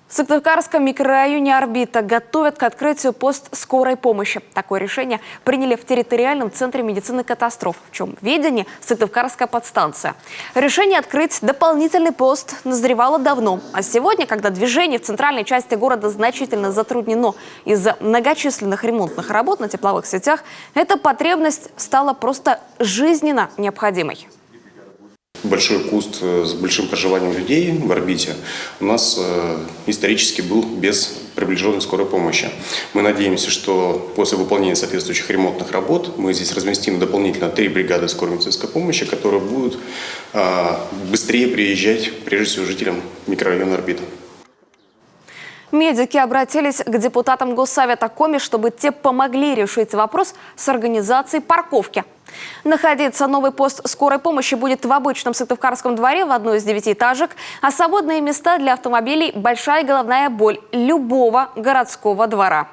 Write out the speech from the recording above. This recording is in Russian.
В Сыктывкарском микрорайоне «Орбита» готовят к открытию пост скорой помощи. Такое решение приняли в территориальном центре медицины катастроф, в чем ведении Сыктывкарская подстанция. Решение открыть дополнительный пост назревало давно. А сегодня, когда движение в центральной части города значительно затруднено из-за многочисленных ремонтных работ на тепловых сетях, эта потребность стала просто жизненно необходимой. Большой куст с большим проживанием людей в «Орбите» у нас исторически был без приближенной скорой помощи. Мы надеемся, что после выполнения соответствующих ремонтных работ мы здесь разместим дополнительно 3 бригады скорой медицинской помощи, которые будут быстрее приезжать, прежде всего, жителям микрорайона «Орбита». Медики обратились к депутатам Госсовета Коми, чтобы те помогли решить вопрос с организацией парковки. Находиться новый пост скорой помощи будет в обычном Сыктывкарском дворе в одной из 9-этажек, а свободные места для автомобилей – большая головная боль любого городского двора.